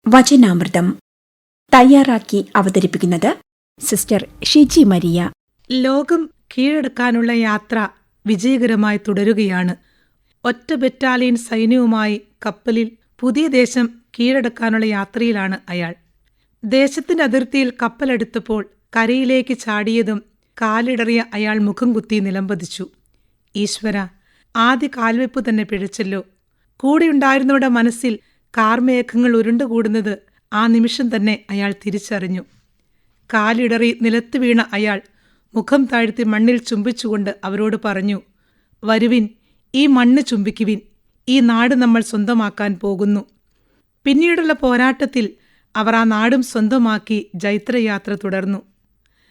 വചനാമൃതം തയ്യാറാക്കി അവതരിപ്പിക്കുന്നത് sister Shiji Maria. ലോകം കീഴടക്കാനുള്ള യാത്ര വിജയകരമായി തുടരുകയാണ്. ഒറ്റ ബറ്റാലിയൻ സൈന്യവുമായി കപ്പലിൽ പുതിയ ദേശം കീഴടക്കാനുള്ള യാത്രയിലാണ് അയാൾ. ദേശത്തിന്റെ അതിർത്തിയിൽ കപ്പലെടുത്തപ്പോൾ കരയിലേക്ക് ചാടിയതും കാലിടറിയ അയാൾ മുഖം കുത്തി നിലംപതിച്ചു. ഈശ്വര, ആദ്യ കാൽവെപ്പ് തന്നെ പിഴച്ചല്ലോ. കൂടെയുണ്ടായിരുന്നവരുടെ മനസ്സിൽ കാർമേഘങ്ങൾ ഉരുണ്ടുകൂടുന്നത് ആ നിമിഷം തന്നെ അയാൾ തിരിച്ചറിഞ്ഞു. കാലിടറി നിലത്ത് വീണ അയാൾ മുഖം താഴ്ത്തി മണ്ണിൽ ചുംബിച്ചുകൊണ്ട് അവരോട് പറഞ്ഞു, വരുവിൻ, ഈ മണ്ണ് ചുംബിക്കുവിൻ, ഈ നാട് നമ്മൾ സ്വന്തമാക്കാൻ പോകുന്നു. പിന്നീടുള്ള പോരാട്ടത്തിൽ അവർ ആ നാടും സ്വന്തമാക്കി ജൈത്രയാത്ര തുടർന്നു.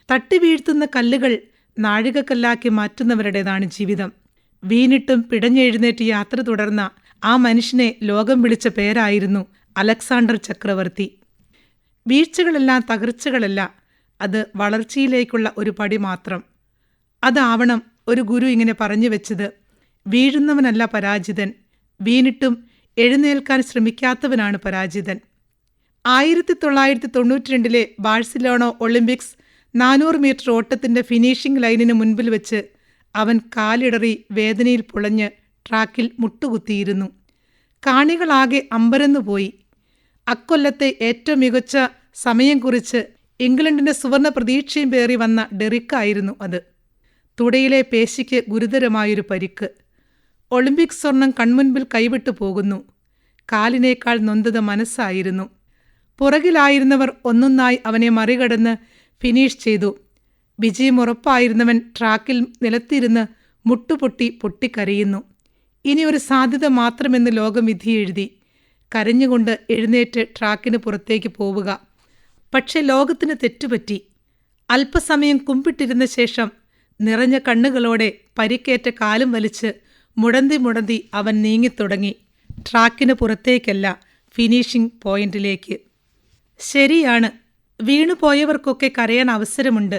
തട്ടി വീഴ്ത്തുന്ന കല്ലുകൾ നാഴികക്കല്ലാക്കി മാറ്റുന്നവരുടേതാണ് ജീവിതം. വീണിട്ടും പിടഞ്ഞെഴുന്നേറ്റ് യാത്ര തുടർന്ന ആ മനുഷ്യനെ ലോകം വിളിച്ച പേരായിരുന്നു അലക്സാണ്ടർ ചക്രവർത്തി. വീഴ്ചകളെല്ലാം തകർച്ചകളല്ല, അത് വളർച്ചയിലേക്കുള്ള ഒരു പടി മാത്രം. അതാവണം ഒരു ഗുരു ഇങ്ങനെ പറഞ്ഞു വെച്ചത്: വീഴുന്നവനല്ല പരാജിതൻ, വീണിട്ടും എഴുന്നേൽക്കാൻ ശ്രമിക്കാത്തവനാണ് പരാജിതൻ. 1992 ബാഴ്സലോണ ഒളിമ്പിക്സ് 400 മീറ്റർ ഓട്ടത്തിന്റെ ഫിനിഷിംഗ് ലൈനിന് മുൻപിൽ വെച്ച് അവൻ കാലിടറി വേദനയിൽ പുളഞ്ഞ് ട്രാക്കിൽ മുട്ടുകുത്തിയിരുന്നു. കാണികളാകെ അമ്പരന്നുപോയി. അക്കൊല്ലത്തെ ഏറ്റവും മികച്ച സമയം കുറിച്ച് ഇംഗ്ലണ്ടിന്റെ സുവർണ പ്രതീക്ഷയും പേറി വന്ന ഡെറിക്കായിരുന്നു അത്. തുടയിലെ പേശിക്ക് ഗുരുതരമായൊരു പരിക്ക്. ഒളിമ്പിക് സ്വർണം കൺമുൻപിൽ കൈവിട്ടു പോകുന്നു. കാലിനേക്കാൾ നൊന്തത് മനസ്സായിരുന്നു. പുറകിലായിരുന്നവർ ഒന്നൊന്നായി അവനെ മറികടന്ന് ഫിനിഷ് ചെയ്തു. വിജയം ഉറപ്പായിരുന്നവൻ ട്രാക്കിൽ നിലത്തിരുന്ന് മുട്ടുപൊട്ടി പൊട്ടിക്കരയുന്നു. ഇനി ഒരു സാധ്യത മാത്രമെന്ന് ലോകം വിധിയെഴുതി. കരഞ്ഞുകൊണ്ട് എഴുന്നേറ്റ് ട്രാക്കിന് പുറത്തേക്ക് പോവുക. പക്ഷെ ലോകത്തിന് തെറ്റുപറ്റി. അല്പസമയം കുമ്പിട്ടിരുന്ന ശേഷം നിറഞ്ഞ കണ്ണുകളോടെ പരിക്കേറ്റ കാലും വലിച്ച് മുടന്തി അവൻ നീങ്ങിത്തുടങ്ങി. ട്രാക്കിന് പുറത്തേക്കല്ല, ഫിനിഷിംഗ് പോയിന്റിലേക്ക്. ശരിയാണ്, വീണുപോയവർക്കൊക്കെ കരയാൻ അവസരമുണ്ട്.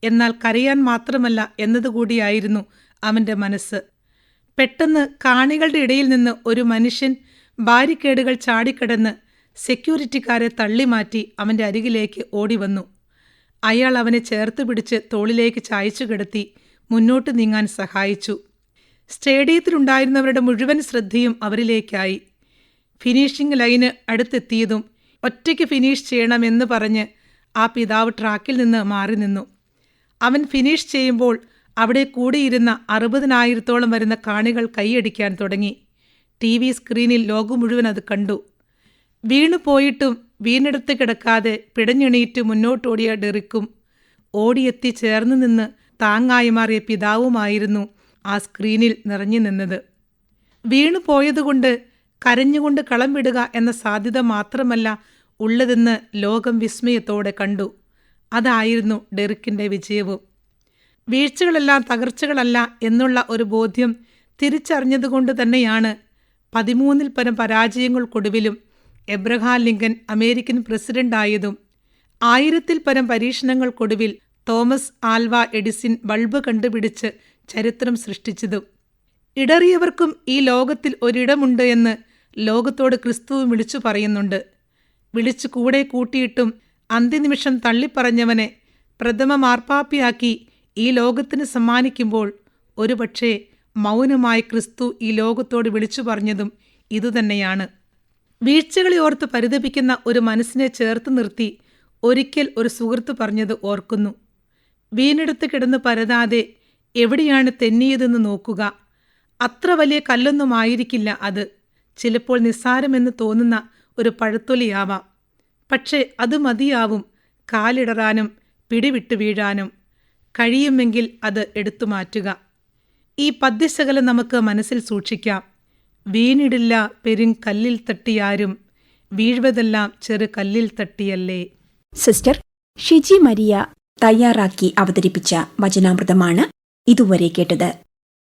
എന്നാൽ കരയാൻ മാത്രമല്ല എന്നതുകൂടിയായിരുന്നു അവൻ്റെ മനസ്സ്. പെട്ടെന്ന് കാണികളുടെ ഇടയിൽ നിന്ന് ഒരു മനുഷ്യൻ ബാരിക്കേഡുകൾ ചാടിക്കടന്ന് സെക്യൂരിറ്റിക്കാരെ തള്ളിമാറ്റി അവൻ്റെ അരികിലേക്ക് ഓടിവന്നു. അയാൾ അവനെ ചേർത്ത് പിടിച്ച് തോളിലേക്ക് ചായച്ചു കിടത്തി മുന്നോട്ട് നീങ്ങാൻ സഹായിച്ചു. സ്റ്റേഡിയത്തിലുണ്ടായിരുന്നവരുടെ മുഴുവൻ ശ്രദ്ധയും അവരിലേക്കായി. ഫിനിഷിംഗ് ലൈന് അടുത്തെത്തിയതും ഒറ്റയ്ക്ക് ഫിനിഷ് ചെയ്യണമെന്ന് പറഞ്ഞ് ആ പിതാവ് ട്രാക്കിൽ നിന്ന് മാറി നിന്നു. അവൻ ഫിനിഷ് ചെയ്യുമ്പോൾ അവിടെ കൂടിയിരുന്ന 60,000-ഓളം വരുന്ന കാണികൾ കൈയടിക്കാൻ തുടങ്ങി. TV സ്ക്രീനിൽ ലോകം മുഴുവൻ അത് കണ്ടു. വീണുപോയിട്ടും വീണെടുത്ത് കിടക്കാതെ പിടഞ്ഞെണീറ്റ് മുന്നോട്ടോടിയ ഡെറിക്കും ഓടിയെത്തി ചേർന്ന് നിന്ന് താങ്ങായി മാറിയ പിതാവുമായിരുന്നു ആ സ്ക്രീനിൽ നിറഞ്ഞു നിന്നത്. വീണുപോയതുകൊണ്ട് കരഞ്ഞുകൊണ്ട് കളം വിടുക എന്ന സാധ്യത മാത്രമല്ല ഉള്ളതെന്ന് ലോകം വിസ്മയത്തോടെ കണ്ടു. അതായിരുന്നു ഡെറിക്കിൻ്റെ വിജയവും. വീഴ്ചകളെല്ലാം തകർച്ചകളല്ല എന്നുള്ള ഒരു ബോധ്യം തിരിച്ചറിഞ്ഞതുകൊണ്ട് തന്നെയാണ് 13 പരം പരാജയങ്ങൾക്കൊടുവിലും എബ്രഹാം ലിങ്കൻ അമേരിക്കൻ പ്രസിഡന്റായതും 1000 പരം പരീക്ഷണങ്ങൾക്കൊടുവിൽ തോമസ് ആൽവ എഡിസൺ ബൾബ് കണ്ടുപിടിച്ച് ചരിത്രം സൃഷ്ടിച്ചതും. ഇടറിയവർക്കും ഈ ലോകത്തിൽ ഒരിടമുണ്ട് എന്ന് ലോകത്തോട് ക്രിസ്തുവും വിളിച്ചു പറയുന്നുണ്ട്. വിളിച്ചു കൂടെ കൂട്ടിയിട്ടും അന്ത്യനിമിഷം തള്ളിപ്പറഞ്ഞവനെ പ്രഥമ മാർപ്പാപ്പിയാക്കി ഈ ലോകത്തിന് സമ്മാനിക്കുമ്പോൾ ഒരുപക്ഷെ മൗനമായി ക്രിസ്തു ഈ ലോകത്തോട് വിളിച്ചു പറഞ്ഞതും ഇതുതന്നെയാണ്. വീഴ്ചകളെ ഓർത്ത് പരിതപിക്കുന്ന ഒരു മനസ്സിനെ ചേർത്ത് നിർത്തി ഒരിക്കൽ ഒരു സുഹൃത്ത് പറഞ്ഞത് ഓർക്കുന്നു: വീണെടുത്ത് കിടന്ന് പരതാതെ എവിടെയാണ് തെന്നിയതെന്ന് നോക്കുക. അത്ര വലിയ കല്ലൊന്നും ആയിരിക്കില്ല അത്. ചിലപ്പോൾ നിസ്സാരമെന്ന് തോന്നുന്ന ഒരു പഴത്തൊലിയാവാം. പക്ഷേ അത് മതിയാവും കാലിടറാനും പിടിവിട്ട് വീഴാനും. കഴിയുമെങ്കിൽ അത് എടുത്തു മാറ്റുക. ഈ പദ്യശകലം നമുക്ക് മനസ്സിൽ സൂക്ഷിക്കാം. വീണിടില്ല പെരുങ്കല്ലിൽ തട്ടിയാരും, വീഴ്വതെല്ലാം ചെറു കല്ലിൽ തട്ടിയല്ലേ. സിസ്റ്റർ ഷിജി മരിയ തയ്യാറാക്കി അവതരിപ്പിച്ച വചനാമൃതമാണ് ഇതുവരെ കേട്ടത്.